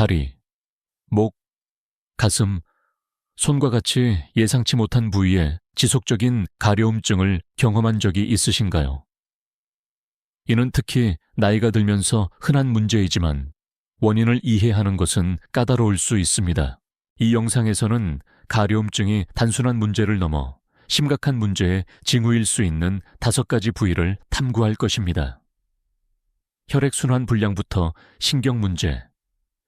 다리, 목, 가슴, 손과 같이 예상치 못한 부위에 지속적인 가려움증을 경험한 적이 있으신가요? 이는 특히 나이가 들면서 흔한 문제이지만 원인을 이해하는 것은 까다로울 수 있습니다. 이 영상에서는 가려움증이 단순한 문제를 넘어 심각한 문제의 징후일 수 있는 5가지 부위를 탐구할 것입니다. 혈액순환 불량부터 신경 문제,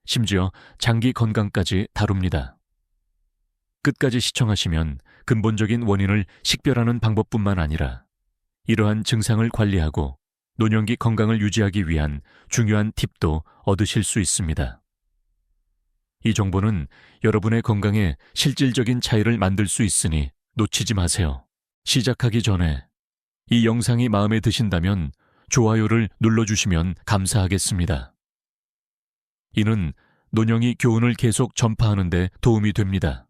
심지어 장기 건강까지 다룹니다. 끝까지 시청하시면 근본적인 원인을 식별하는 방법뿐만 아니라 이러한 증상을 관리하고 노년기 건강을 유지하기 위한 중요한 팁도 얻으실 수 있습니다. 이 정보는 여러분의 건강에 실질적인 차이를 만들 수 있으니 놓치지 마세요. 시작하기 전에 이 영상이 마음에 드신다면 좋아요를 눌러주시면 감사하겠습니다. 이는 노년기 교훈을 계속 전파하는 데 도움이 됩니다.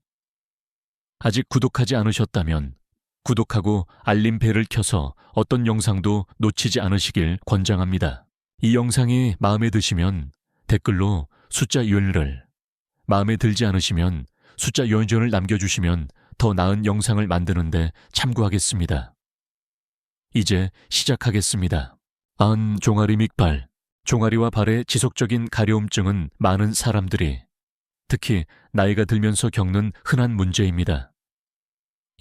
아직 구독하지 않으셨다면 구독하고 알림벨을 켜서 어떤 영상도 놓치지 않으시길 권장합니다. 이 영상이 마음에 드시면 댓글로 숫자 10을, 마음에 들지 않으시면 숫자 0을 남겨주시면 더 나은 영상을 만드는데 참고하겠습니다. 이제 시작하겠습니다. 종아리 밑발, 종아리와 발의 지속적인 가려움증은 많은 사람들이, 특히 나이가 들면서 겪는 흔한 문제입니다.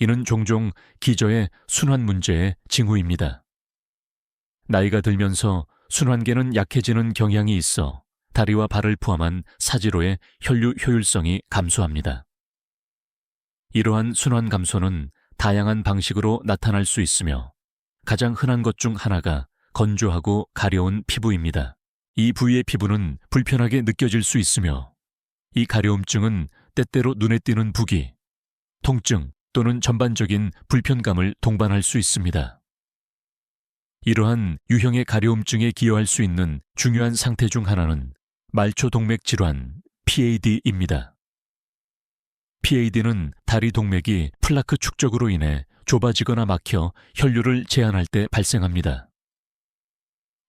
이는 종종 기저의 순환 문제의 징후입니다. 나이가 들면서 순환계는 약해지는 경향이 있어 다리와 발을 포함한 사지로의 혈류 효율성이 감소합니다. 이러한 순환 감소는 다양한 방식으로 나타날 수 있으며 가장 흔한 것 중 하나가 건조하고 가려운 피부입니다. 이 부위의 피부는 불편하게 느껴질 수 있으며 이 가려움증은 때때로 눈에 띄는 부기, 통증 또는 전반적인 불편감을 동반할 수 있습니다. 이러한 유형의 가려움증에 기여할 수 있는 중요한 상태 중 하나는 말초동맥 질환, PAD입니다. PAD는 다리 동맥이 플라크 축적으로 인해 좁아지거나 막혀 혈류를 제한할 때 발생합니다.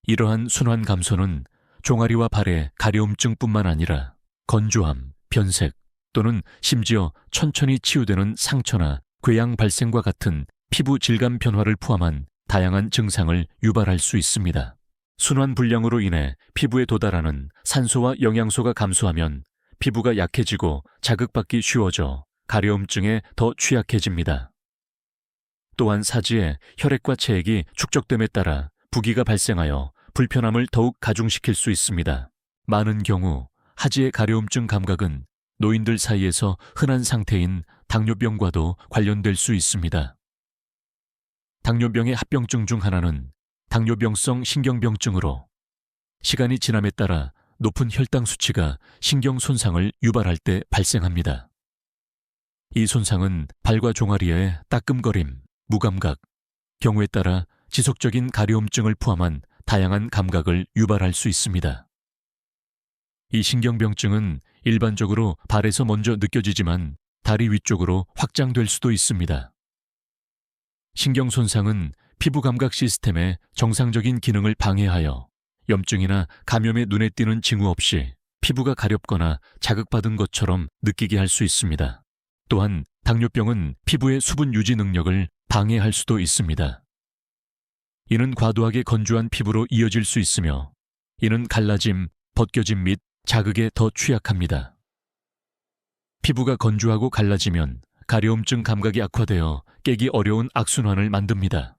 이러한 순환 감소는 종아리와 발의 가려움증뿐만 아니라 건조함, 변색 또는 심지어 천천히 치유되는 상처나 궤양 발생과 같은 피부 질감 변화를 포함한 다양한 증상을 유발할 수 있습니다. 순환 불량으로 인해 피부에 도달하는 산소와 영양소가 감소하면 피부가 약해지고 자극받기 쉬워져 가려움증에 더 취약해집니다. 또한 사지에 혈액과 체액이 축적됨에 따라 부기가 발생하여 불편함을 더욱 가중시킬 수 있습니다. 많은 경우 하지의 가려움증 감각은 노인들 사이에서 흔한 상태인 당뇨병과도 관련될 수 있습니다. 당뇨병의 합병증 중 하나는 당뇨병성 신경병증으로 시간이 지남에 따라 높은 혈당 수치가 신경 손상을 유발할 때 발생합니다. 이 손상은 발과 종아리의 따끔거림, 무감각, 경우에 따라 지속적인 가려움증을 포함한 다양한 감각을 유발할 수 있습니다. 이 신경병증은 일반적으로 발에서 먼저 느껴지지만 다리 위쪽으로 확장될 수도 있습니다. 신경 손상은 피부 감각 시스템의 정상적인 기능을 방해하여 염증이나 감염의 눈에 띄는 징후 없이 피부가 가렵거나 자극받은 것처럼 느끼게 할 수 있습니다. 또한 당뇨병은 피부의 수분 유지 능력을 방해할 수도 있습니다. 이는 과도하게 건조한 피부로 이어질 수 있으며 이는 갈라짐, 벗겨짐 및 자극에 더 취약합니다. 피부가 건조하고 갈라지면 가려움증 감각이 악화되어 깨기 어려운 악순환을 만듭니다.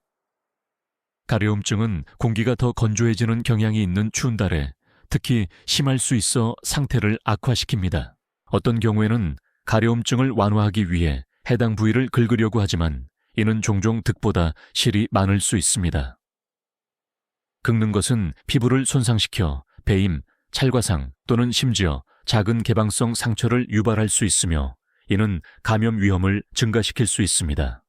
가려움증은 공기가 더 건조해지는 경향이 있는 추운 달에 특히 심할 수 있어 상태를 악화시킵니다. 어떤 경우에는 가려움증을 완화하기 위해 해당 부위를 긁으려고 하지만 이는 종종 득보다 실이 많을 수 있습니다. 긁는 것은 피부를 손상시켜 배임, 찰과상 또는 심지어 작은 개방성 상처를 유발할 수 있으며 이는 감염 위험을 증가시킬 수 있습니다.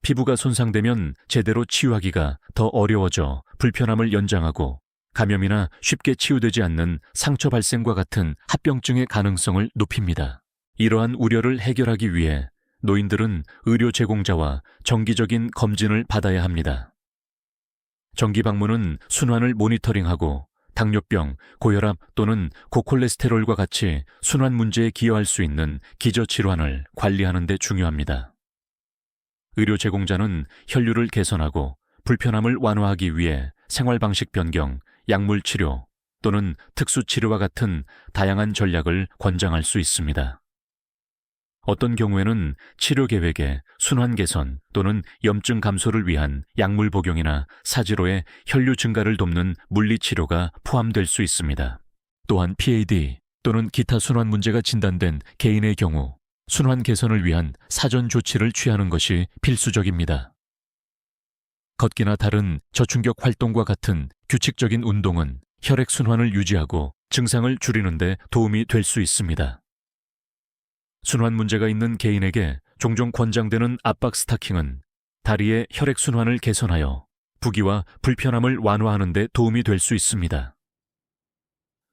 피부가 손상되면 제대로 치유하기가 더 어려워져 불편함을 연장하고 감염이나 쉽게 치유되지 않는 상처 발생과 같은 합병증의 가능성을 높입니다. 이러한 우려를 해결하기 위해 노인들은 의료 제공자와 정기적인 검진을 받아야 합니다. 정기 방문은 순환을 모니터링하고 당뇨병, 고혈압 또는 고콜레스테롤과 같이 순환 문제에 기여할 수 있는 기저질환을 관리하는 데 중요합니다. 의료 제공자는 혈류를 개선하고 불편함을 완화하기 위해 생활방식 변경, 약물 치료 또는 특수 치료와 같은 다양한 전략을 권장할 수 있습니다. 어떤 경우에는 치료 계획에 순환 개선 또는 염증 감소를 위한 약물 복용이나 사지로의 혈류 증가를 돕는 물리 치료가 포함될 수 있습니다. 또한 PAD 또는 기타 순환 문제가 진단된 개인의 경우 순환 개선을 위한 사전 조치를 취하는 것이 필수적입니다. 걷기나 다른 저충격 활동과 같은 규칙적인 운동은 혈액 순환을 유지하고 증상을 줄이는 데 도움이 될 수 있습니다. 순환 문제가 있는 개인에게 종종 권장되는 압박 스타킹은 다리의 혈액 순환을 개선하여 부기와 불편함을 완화하는 데 도움이 될 수 있습니다.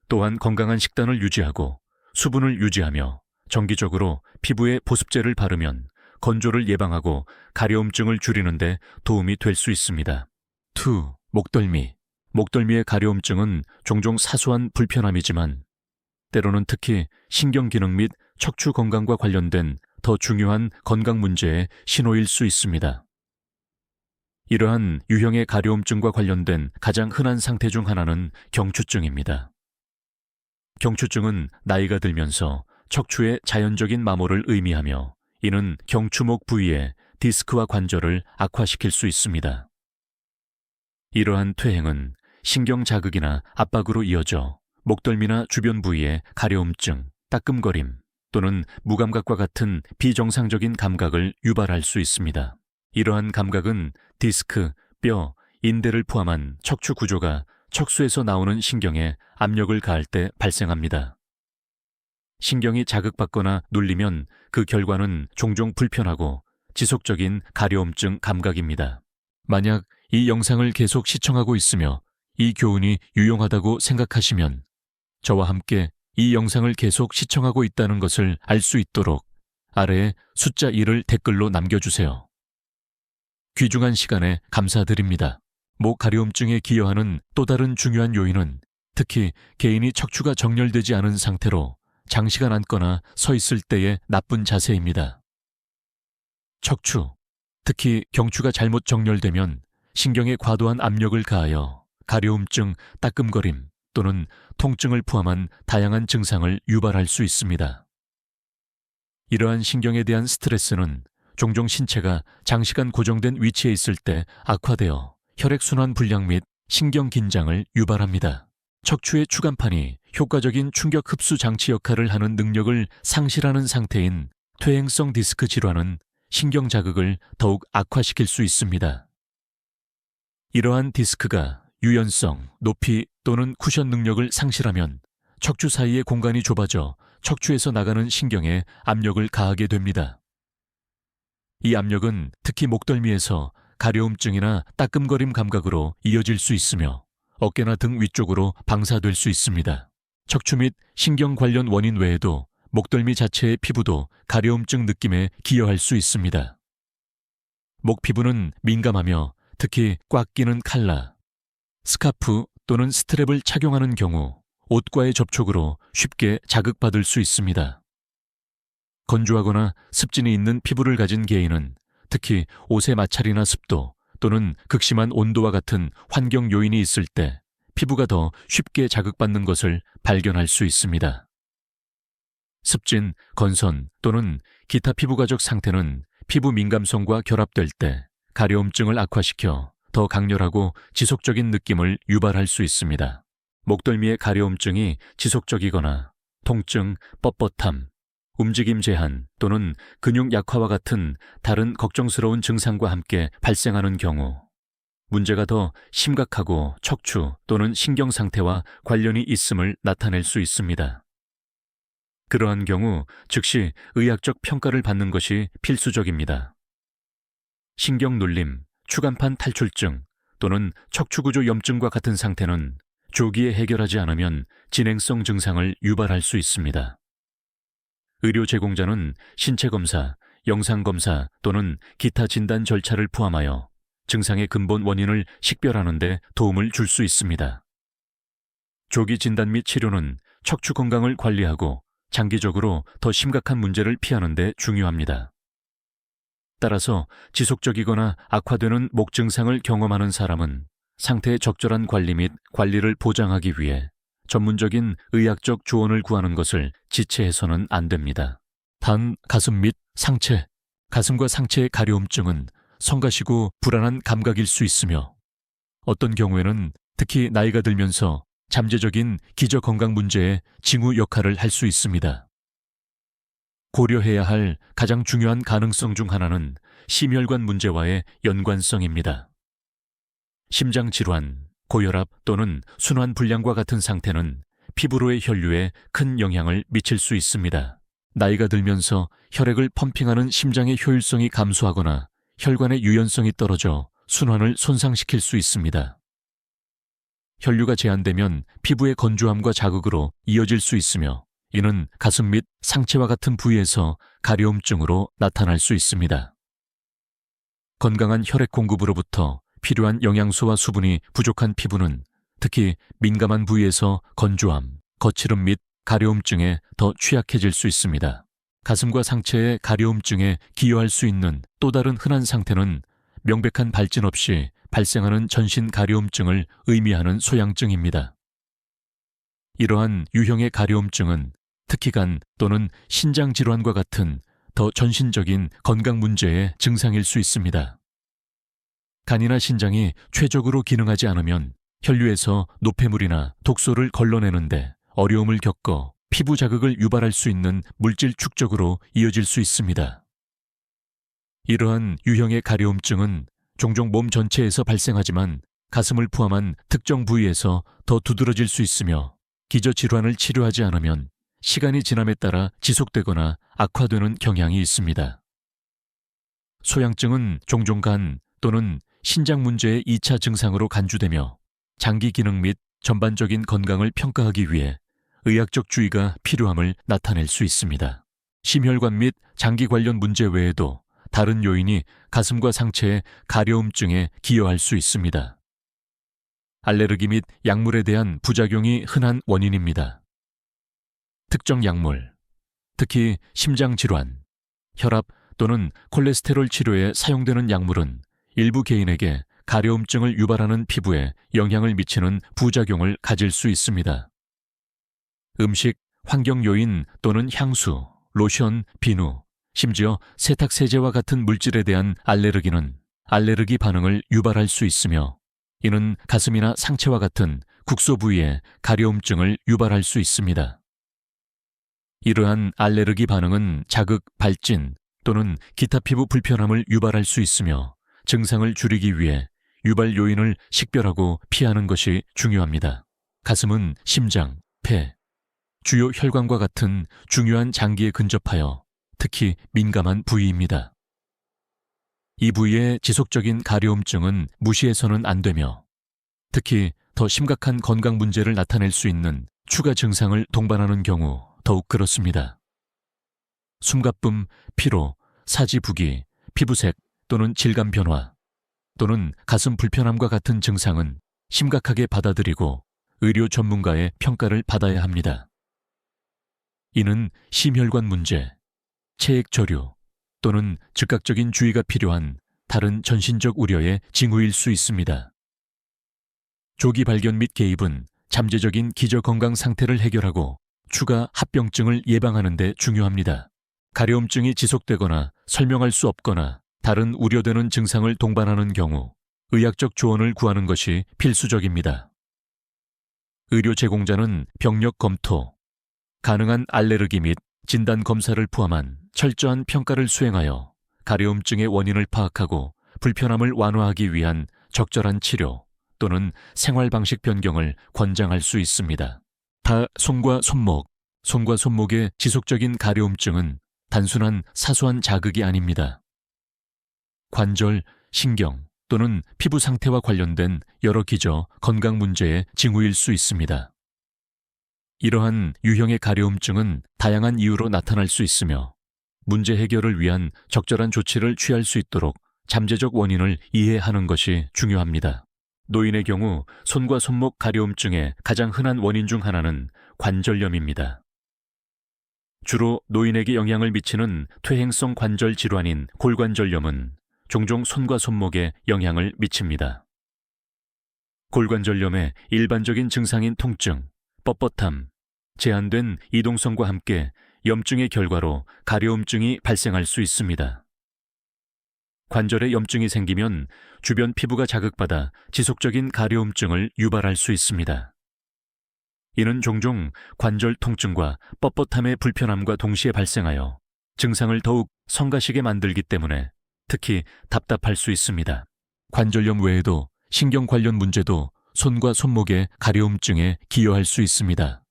또한 건강한 식단을 유지하고 수분을 유지하며 정기적으로 피부에 보습제를 바르면 건조를 예방하고 가려움증을 줄이는 데 도움이 될 수 있습니다. 2. 목덜미. 목덜미의 가려움증은 종종 사소한 불편함이지만 때로는 특히 신경기능 및 척추 건강과 관련된 더 중요한 건강 문제의 신호일 수 있습니다. 이러한 유형의 가려움증과 관련된 가장 흔한 상태 중 하나는 경추증입니다. 경추증은 나이가 들면서 척추의 자연적인 마모를 의미하며 이는 경추목 부위의 디스크와 관절을 악화시킬 수 있습니다. 이러한 퇴행은 신경 자극이나 압박으로 이어져 목덜미나 주변 부위의 가려움증, 따끔거림 또는 무감각과 같은 비정상적인 감각을 유발할 수 있습니다. 이러한 감각은 디스크, 뼈, 인대를 포함한 척추 구조가 척수에서 나오는 신경에 압력을 가할 때 발생합니다. 신경이 자극받거나 눌리면 그 결과는 종종 불편하고 지속적인 가려움증 감각입니다. 만약 이 영상을 계속 시청하고 있으며 이 교훈이 유용하다고 생각하시면 저와 함께 이 영상을 계속 시청하고 있다는 것을 알 수 있도록 아래에 숫자 1을 댓글로 남겨주세요. 귀중한 시간에 감사드립니다. 목 가려움증에 기여하는 또 다른 중요한 요인은 특히 개인이 척추가 정렬되지 않은 상태로 장시간 앉거나 서 있을 때의 나쁜 자세입니다. 척추, 특히 경추가 잘못 정렬되면 신경에 과도한 압력을 가하여 가려움증, 따끔거림 또는 통증을 포함한 다양한 증상을 유발할 수 있습니다. 이러한 신경에 대한 스트레스는 종종 신체가 장시간 고정된 위치에 있을 때 악화되어 혈액순환 불량 및 신경 긴장을 유발합니다. 척추의 추간판이 효과적인 충격 흡수 장치 역할을 하는 능력을 상실하는 상태인 퇴행성 디스크 질환은 신경 자극을 더욱 악화시킬 수 있습니다. 이러한 디스크가 유연성, 높이 또는 쿠션 능력을 상실하면 척추 사이의 공간이 좁아져 척추에서 나가는 신경에 압력을 가하게 됩니다. 이 압력은 특히 목덜미에서 가려움증이나 따끔거림 감각으로 이어질 수 있으며 어깨나 등 위쪽으로 방사될 수 있습니다. 척추 및 신경 관련 원인 외에도 목덜미 자체의 피부도 가려움증 느낌에 기여할 수 있습니다. 목 피부는 민감하며 특히 꽉 끼는 칼라, 스카프 또는 스트랩을 착용하는 경우 옷과의 접촉으로 쉽게 자극받을 수 있습니다. 건조하거나 습진이 있는 피부를 가진 개인은 특히 옷의 마찰이나 습도 또는 극심한 온도와 같은 환경 요인이 있을 때 피부가 더 쉽게 자극받는 것을 발견할 수 있습니다. 습진, 건선 또는 기타 피부가적 상태는 피부 민감성과 결합될 때 가려움증을 악화시켜 더 강렬하고 지속적인 느낌을 유발할 수 있습니다. 목덜미의 가려움증이 지속적이거나 통증, 뻣뻣함, 움직임 제한 또는 근육 약화와 같은 다른 걱정스러운 증상과 함께 발생하는 경우 문제가 더 심각하고 척추 또는 신경 상태와 관련이 있음을 나타낼 수 있습니다. 그러한 경우 즉시 의학적 평가를 받는 것이 필수적입니다. 신경 눌림, 추간판 탈출증 또는 척추구조 염증과 같은 상태는 조기에 해결하지 않으면 진행성 증상을 유발할 수 있습니다. 의료 제공자는 신체 검사, 영상 검사 또는 기타 진단 절차를 포함하여 증상의 근본 원인을 식별하는 데 도움을 줄 수 있습니다. 조기 진단 및 치료는 척추 건강을 관리하고 장기적으로 더 심각한 문제를 피하는 데 중요합니다. 따라서 지속적이거나 악화되는 목 증상을 경험하는 사람은 상태의 적절한 관리 및 관리를 보장하기 위해 전문적인 의학적 조언을 구하는 것을 지체해서는 안 됩니다. 단, 가슴 및 상체, 가슴과 상체의 가려움증은 성가시고 불안한 감각일 수 있으며 어떤 경우에는 특히 나이가 들면서 잠재적인 기저 건강 문제의 징후 역할을 할 수 있습니다. 고려해야 할 가장 중요한 가능성 중 하나는 심혈관 문제와의 연관성입니다. 심장 질환, 고혈압 또는 순환 불량과 같은 상태는 피부로의 혈류에 큰 영향을 미칠 수 있습니다. 나이가 들면서 혈액을 펌핑하는 심장의 효율성이 감소하거나 혈관의 유연성이 떨어져 순환을 손상시킬 수 있습니다. 혈류가 제한되면 피부의 건조함과 자극으로 이어질 수 있으며 이는 가슴 및 상체와 같은 부위에서 가려움증으로 나타날 수 있습니다. 건강한 혈액 공급으로부터 필요한 영양소와 수분이 부족한 피부는 특히 민감한 부위에서 건조함, 거칠음 및 가려움증에 더 취약해질 수 있습니다. 가슴과 상체의 가려움증에 기여할 수 있는 또 다른 흔한 상태는 명백한 발진 없이 발생하는 전신 가려움증을 의미하는 소양증입니다. 이러한 유형의 가려움증은 특히 간 또는 신장 질환과 같은 더 전신적인 건강 문제의 증상일 수 있습니다. 간이나 신장이 최적으로 기능하지 않으면 혈류에서 노폐물이나 독소를 걸러내는데 어려움을 겪어 피부 자극을 유발할 수 있는 물질 축적으로 이어질 수 있습니다. 이러한 유형의 가려움증은 종종 몸 전체에서 발생하지만 가슴을 포함한 특정 부위에서 더 두드러질 수 있으며 기저 질환을 치료하지 않으면 시간이 지남에 따라 지속되거나 악화되는 경향이 있습니다. 소양증은 종종 간 또는 신장 문제의 2차 증상으로 간주되며 장기 기능 및 전반적인 건강을 평가하기 위해 의학적 주의가 필요함을 나타낼 수 있습니다. 심혈관 및 장기 관련 문제 외에도 다른 요인이 가슴과 상체의 가려움증에 기여할 수 있습니다. 알레르기 및 약물에 대한 부작용이 흔한 원인입니다. 특정 약물, 특히 심장질환, 혈압 또는 콜레스테롤 치료에 사용되는 약물은 일부 개인에게 가려움증을 유발하는 피부에 영향을 미치는 부작용을 가질 수 있습니다. 음식, 환경 요인 또는 향수, 로션, 비누, 심지어 세탁세제와 같은 물질에 대한 알레르기는 알레르기 반응을 유발할 수 있으며 이는 가슴이나 상체와 같은 국소 부위에 가려움증을 유발할 수 있습니다. 이러한 알레르기 반응은 자극, 발진 또는 기타 피부 불편함을 유발할 수 있으며 증상을 줄이기 위해 유발 요인을 식별하고 피하는 것이 중요합니다. 가슴은 심장, 폐, 주요 혈관과 같은 중요한 장기에 근접하여 특히 민감한 부위입니다. 이 부위의 지속적인 가려움증은 무시해서는 안 되며 특히 더 심각한 건강 문제를 나타낼 수 있는 추가 증상을 동반하는 경우 더욱 그렇습니다. 숨가쁨, 피로, 사지부기, 피부색 또는 질감 변화 또는 가슴 불편함과 같은 증상은 심각하게 받아들이고 의료 전문가의 평가를 받아야 합니다. 이는 심혈관 문제, 체액 저류 또는 즉각적인 주의가 필요한 다른 전신적 우려의 징후일 수 있습니다. 조기 발견 및 개입은 잠재적인 기저 건강 상태를 해결하고 추가 합병증을 예방하는 데 중요합니다. 가려움증이 지속되거나 설명할 수 없거나 다른 우려되는 증상을 동반하는 경우 의학적 조언을 구하는 것이 필수적입니다. 의료 제공자는 병력 검토, 가능한 알레르기 및 진단 검사를 포함한 철저한 평가를 수행하여 가려움증의 원인을 파악하고 불편함을 완화하기 위한 적절한 치료 또는 생활 방식 변경을 권장할 수 있습니다. 손과 손목의 지속적인 가려움증은 단순한 사소한 자극이 아닙니다. 관절, 신경 또는 피부 상태와 관련된 여러 기저, 건강 문제의 징후일 수 있습니다. 이러한 유형의 가려움증은 다양한 이유로 나타날 수 있으며 문제 해결을 위한 적절한 조치를 취할 수 있도록 잠재적 원인을 이해하는 것이 중요합니다. 노인의 경우 손과 손목 가려움증의 가장 흔한 원인 중 하나는 관절염입니다. 주로 노인에게 영향을 미치는 퇴행성 관절 질환인 골관절염은 종종 손과 손목에 영향을 미칩니다. 골관절염의 일반적인 증상인 통증, 뻣뻣함, 제한된 이동성과 함께 염증의 결과로 가려움증이 발생할 수 있습니다. 관절에 염증이 생기면 주변 피부가 자극받아 지속적인 가려움증을 유발할 수 있습니다. 이는 종종 관절 통증과 뻣뻣함의 불편함과 동시에 발생하여 증상을 더욱 성가시게 만들기 때문에 특히 답답할 수 있습니다. 관절염 외에도 신경 관련 문제도 손과 손목의 가려움증에 기여할 수 있습니다.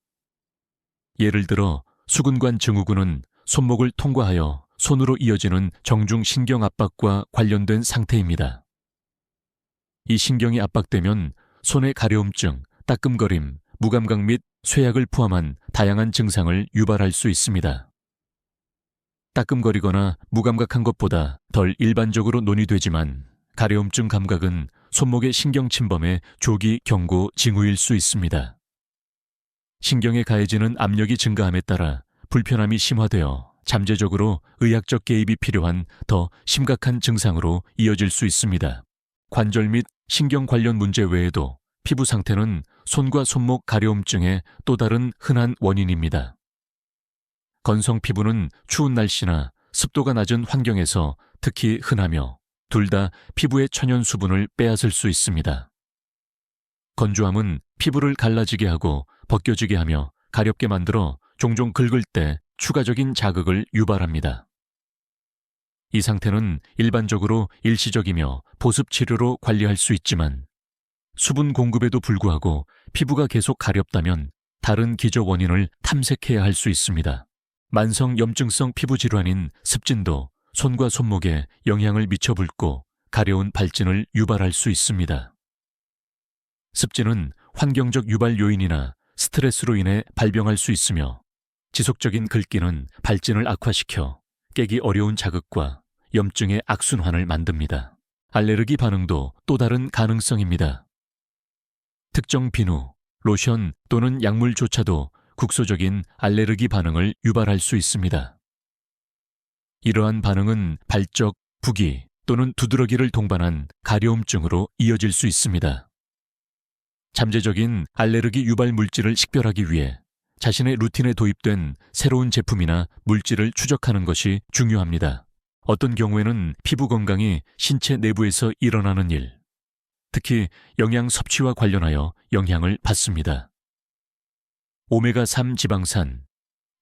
예를 들어 수근관 증후군은 손목을 통과하여 손으로 이어지는 정중 신경 압박과 관련된 상태입니다. 이 신경이 압박되면 손의 가려움증, 따끔거림, 무감각 및 쇠약을 포함한 다양한 증상을 유발할 수 있습니다. 따끔거리거나 무감각한 것보다 덜 일반적으로 논의되지만 가려움증 감각은 손목의 신경 침범의 조기 경고 징후일 수 있습니다. 신경에 가해지는 압력이 증가함에 따라 불편함이 심화되어 잠재적으로 의학적 개입이 필요한 더 심각한 증상으로 이어질 수 있습니다. 관절 및 신경 관련 문제 외에도 피부 상태는 손과 손목 가려움증의 또 다른 흔한 원인입니다. 건성 피부는 추운 날씨나 습도가 낮은 환경에서 특히 흔하며 둘 다 피부의 천연 수분을 빼앗을 수 있습니다. 건조함은 피부를 갈라지게 하고 벗겨지게 하며 가렵게 만들어 종종 긁을 때 추가적인 자극을 유발합니다. 이 상태는 일반적으로 일시적이며 보습 치료로 관리할 수 있지만 수분 공급에도 불구하고 피부가 계속 가렵다면 다른 기저 원인을 탐색해야 할 수 있습니다. 만성 염증성 피부 질환인 습진도 손과 손목에 영향을 미쳐 붉고 가려운 발진을 유발할 수 있습니다. 습진은 환경적 유발 요인이나 스트레스로 인해 발병할 수 있으며 지속적인 긁기는 발진을 악화시켜 깨기 어려운 자극과 염증의 악순환을 만듭니다. 알레르기 반응도 또 다른 가능성입니다. 특정 비누, 로션 또는 약물조차도 국소적인 알레르기 반응을 유발할 수 있습니다. 이러한 반응은 발적, 부기 또는 두드러기를 동반한 가려움증으로 이어질 수 있습니다. 잠재적인 알레르기 유발 물질을 식별하기 위해 자신의 루틴에 도입된 새로운 제품이나 물질을 추적하는 것이 중요합니다. 어떤 경우에는 피부 건강이 신체 내부에서 일어나는 일, 특히 영양 섭취와 관련하여 영향을 받습니다. 오메가3 지방산,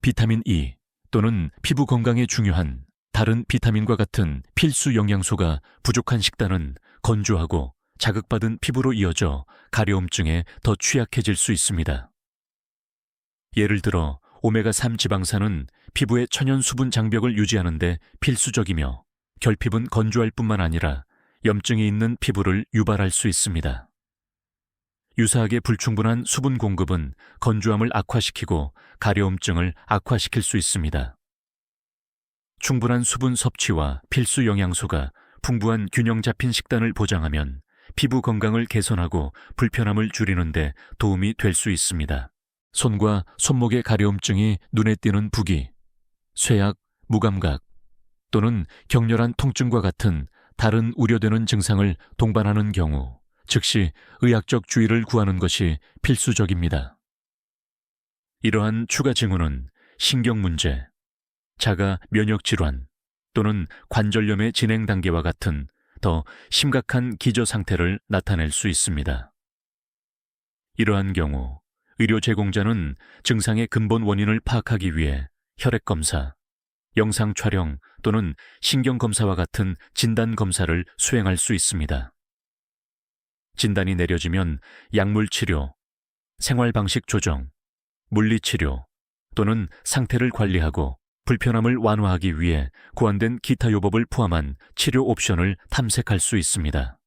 비타민 E 또는 피부 건강에 중요한 다른 비타민과 같은 필수 영양소가 부족한 식단은 건조하고 자극받은 피부로 이어져 가려움증에 더 취약해질 수 있습니다. 예를 들어 오메가3 지방산은 피부의 천연 수분 장벽을 유지하는 데 필수적이며 결핍은 건조할 뿐만 아니라 염증이 있는 피부를 유발할 수 있습니다. 유사하게 불충분한 수분 공급은 건조함을 악화시키고 가려움증을 악화시킬 수 있습니다. 충분한 수분 섭취와 필수 영양소가 풍부한 균형 잡힌 식단을 보장하면 피부 건강을 개선하고 불편함을 줄이는 데 도움이 될 수 있습니다. 손과 손목의 가려움증이 눈에 띄는 부기, 쇠약, 무감각 또는 격렬한 통증과 같은 다른 우려되는 증상을 동반하는 경우 즉시 의학적 주의를 구하는 것이 필수적입니다. 이러한 추가 징후는 신경 문제, 자가 면역 질환 또는 관절염의 진행 단계와 같은 더 심각한 기저 상태를 나타낼 수 있습니다. 이러한 경우 의료 제공자는 증상의 근본 원인을 파악하기 위해 혈액 검사, 영상 촬영 또는 신경 검사와 같은 진단 검사를 수행할 수 있습니다. 진단이 내려지면 약물 치료, 생활 방식 조정, 물리 치료 또는 상태를 관리하고 불편함을 완화하기 위해 고안된 기타 요법을 포함한 치료 옵션을 탐색할 수 있습니다.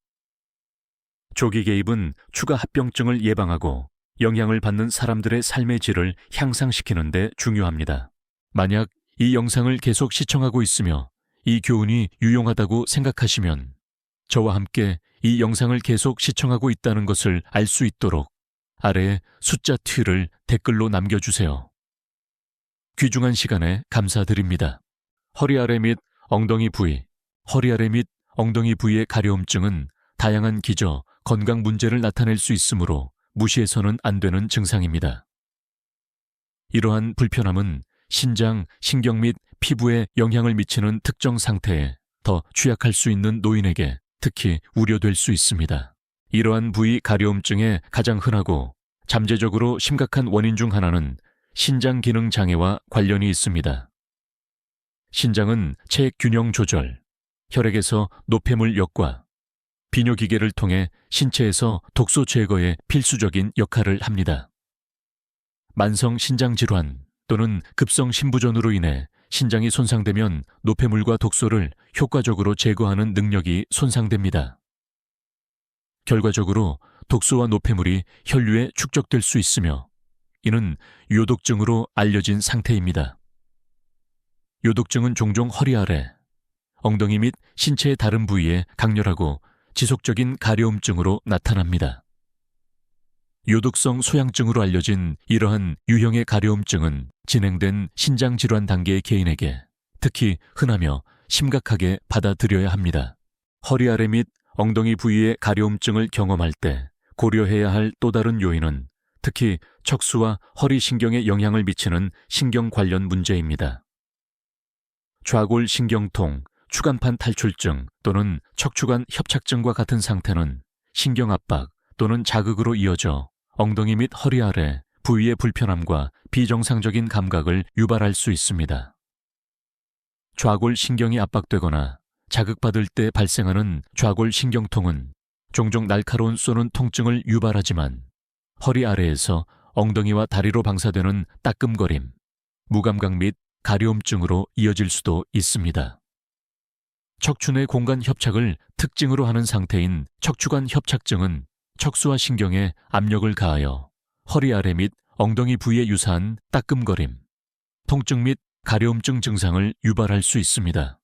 조기 개입은 추가 합병증을 예방하고 영향을 받는 사람들의 삶의 질을 향상시키는 데 중요합니다. 만약 이 영상을 계속 시청하고 있으며 이 교훈이 유용하다고 생각하시면 저와 함께 이 영상을 계속 시청하고 있다는 것을 알 수 있도록 아래에 숫자 T를 댓글로 남겨주세요. 귀중한 시간에 감사드립니다. 허리 아래 및 엉덩이 부위, 허리 아래 및 엉덩이 부위의 가려움증은 다양한 기저, 건강 문제를 나타낼 수 있으므로 무시해서는 안 되는 증상입니다. 이러한 불편함은 신장, 신경 및 피부에 영향을 미치는 특정 상태에 더 취약할 수 있는 노인에게 특히 우려될 수 있습니다. 이러한 부위 가려움증의 가장 흔하고 잠재적으로 심각한 원인 중 하나는 신장 기능 장애와 관련이 있습니다. 신장은 체액 균형 조절, 혈액에서 노폐물 역과, 비뇨기계를 통해 신체에서 독소 제거에 필수적인 역할을 합니다. 만성 신장 질환 또는 급성 신부전으로 인해 신장이 손상되면 노폐물과 독소를 효과적으로 제거하는 능력이 손상됩니다. 결과적으로 독소와 노폐물이 혈류에 축적될 수 있으며 이는 요독증으로 알려진 상태입니다. 요독증은 종종 허리 아래, 엉덩이 및 신체의 다른 부위에 강렬하고 지속적인 가려움증으로 나타납니다. 요독성 소양증으로 알려진 이러한 유형의 가려움증은 진행된 신장질환 단계의 개인에게 특히 흔하며 심각하게 받아들여야 합니다. 허리 아래 및 엉덩이 부위의 가려움증을 경험할 때 고려해야 할 또 다른 요인은 특히 척수와 허리 신경에 영향을 미치는 신경 관련 문제입니다. 좌골 신경통, 추간판 탈출증 또는 척추관 협착증과 같은 상태는 신경 압박 또는 자극으로 이어져 엉덩이 및 허리 아래 부위의 불편함과 비정상적인 감각을 유발할 수 있습니다. 좌골 신경이 압박되거나 자극받을 때 발생하는 좌골 신경통은 종종 날카로운 쏘는 통증을 유발하지만 허리 아래에서 엉덩이와 다리로 방사되는 따끔거림, 무감각 및 가려움증으로 이어질 수도 있습니다. 척추 내 공간 협착을 특징으로 하는 상태인 척추관 협착증은 척수와 신경에 압력을 가하여 허리 아래 및 엉덩이 부위에 유사한 따끔거림, 통증 및 가려움증 증상을 유발할 수 있습니다.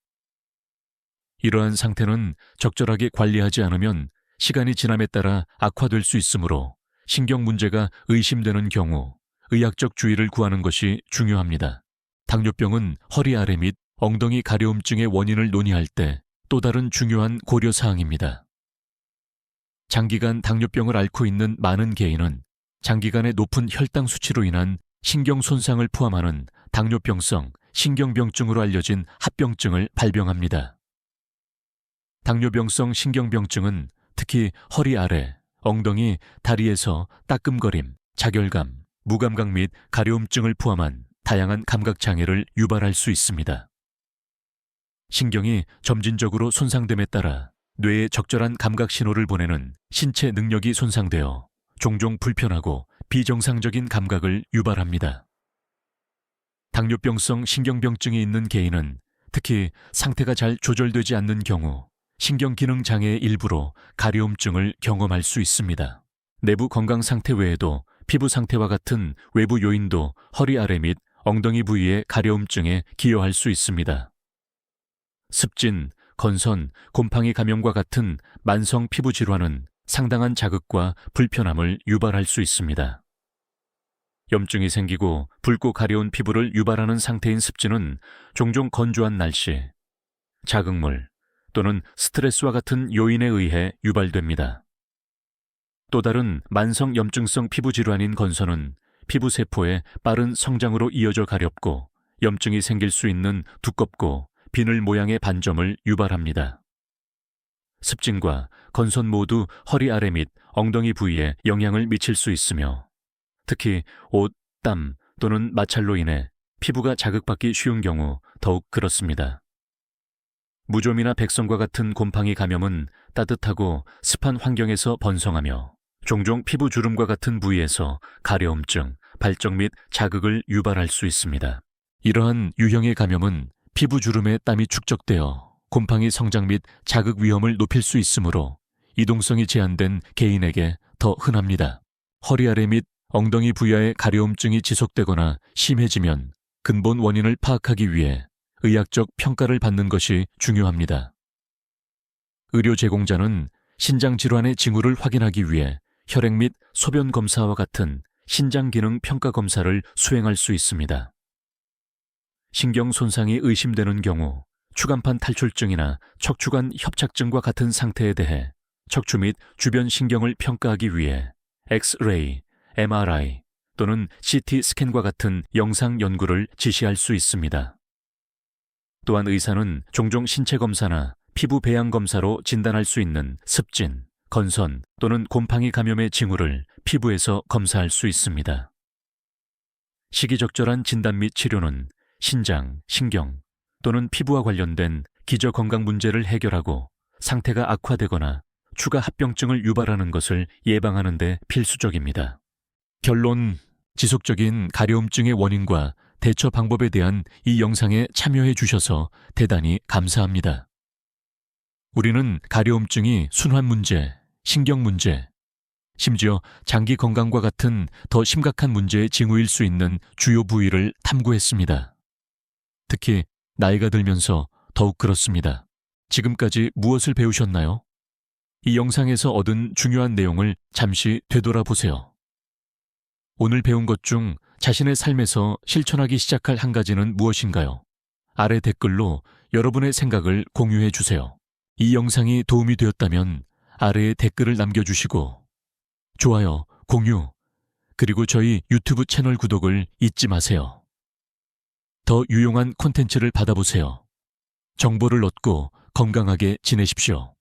이러한 상태는 적절하게 관리하지 않으면 시간이 지남에 따라 악화될 수 있으므로 신경 문제가 의심되는 경우 의학적 주의를 구하는 것이 중요합니다. 당뇨병은 허리 아래 및 엉덩이 가려움증의 원인을 논의할 때 또 다른 중요한 고려사항입니다. 장기간 당뇨병을 앓고 있는 많은 개인은 장기간의 높은 혈당 수치로 인한 신경 손상을 포함하는 당뇨병성 신경병증으로 알려진 합병증을 발병합니다. 당뇨병성 신경병증은 특히 허리 아래, 엉덩이, 다리에서 따끔거림, 자결감, 무감각 및 가려움증을 포함한 다양한 감각장애를 유발할 수 있습니다. 신경이 점진적으로 손상됨에 따라 뇌에 적절한 감각 신호를 보내는 신체 능력이 손상되어 종종 불편하고 비정상적인 감각을 유발합니다. 당뇨병성 신경병증이 있는 개인은 특히 상태가 잘 조절되지 않는 경우 신경기능 장애의 일부로 가려움증을 경험할 수 있습니다. 내부 건강 상태 외에도 피부 상태와 같은 외부 요인도 허리 아래 및 엉덩이 부위의 가려움증에 기여할 수 있습니다. 습진, 건선, 곰팡이 감염과 같은 만성 피부 질환은 상당한 자극과 불편함을 유발할 수 있습니다. 염증이 생기고 붉고 가려운 피부를 유발하는 상태인 습진은 종종 건조한 날씨, 자극물 또는 스트레스와 같은 요인에 의해 유발됩니다. 또 다른 만성 염증성 피부 질환인 건선은 피부 세포의 빠른 성장으로 이어져 가렵고 염증이 생길 수 있는 두껍고 비늘 모양의 반점을 유발합니다. 습진과 건선 모두 허리 아래 및 엉덩이 부위에 영향을 미칠 수 있으며 특히 옷, 땀 또는 마찰로 인해 피부가 자극받기 쉬운 경우 더욱 그렇습니다. 무좀이나 백성과 같은 곰팡이 감염은 따뜻하고 습한 환경에서 번성하며 종종 피부 주름과 같은 부위에서 가려움증, 발정 및 자극을 유발할 수 있습니다. 이러한 유형의 감염은 피부 주름에 땀이 축적되어 곰팡이 성장 및 자극 위험을 높일 수 있으므로 이동성이 제한된 개인에게 더 흔합니다. 허리 아래 및 엉덩이 부위의 가려움증이 지속되거나 심해지면 근본 원인을 파악하기 위해 의학적 평가를 받는 것이 중요합니다. 의료 제공자는 신장 질환의 징후를 확인하기 위해 혈액 및 소변 검사와 같은 신장 기능 평가 검사를 수행할 수 있습니다. 신경 손상이 의심되는 경우 추간판 탈출증이나 척추관 협착증과 같은 상태에 대해 척추 및 주변 신경을 평가하기 위해 엑스레이, MRI 또는 CT 스캔과 같은 영상 연구를 지시할 수 있습니다. 또한 의사는 종종 신체 검사나 피부 배양 검사로 진단할 수 있는 습진, 건선 또는 곰팡이 감염의 징후를 피부에서 검사할 수 있습니다. 시기적절한 진단 및 치료는 신장, 신경 또는 피부와 관련된 기저 건강 문제를 해결하고 상태가 악화되거나 추가 합병증을 유발하는 것을 예방하는 데 필수적입니다. 결론, 지속적인 가려움증의 원인과 대처 방법에 대한 이 영상에 참여해 주셔서 대단히 감사합니다. 우리는 가려움증이 순환 문제, 신경 문제, 심지어 장기 건강과 같은 더 심각한 문제의 징후일 수 있는 주요 부위를 탐구했습니다. 특히 나이가 들면서 더욱 그렇습니다. 지금까지 무엇을 배우셨나요? 이 영상에서 얻은 중요한 내용을 잠시 되돌아보세요. 오늘 배운 것 중 자신의 삶에서 실천하기 시작할 한 가지는 무엇인가요? 아래 댓글로 여러분의 생각을 공유해 주세요. 이 영상이 도움이 되었다면 아래에 댓글을 남겨주시고 좋아요, 공유, 그리고 저희 유튜브 채널 구독을 잊지 마세요. 더 유용한 콘텐츠를 받아보세요. 정보를 얻고 건강하게 지내십시오.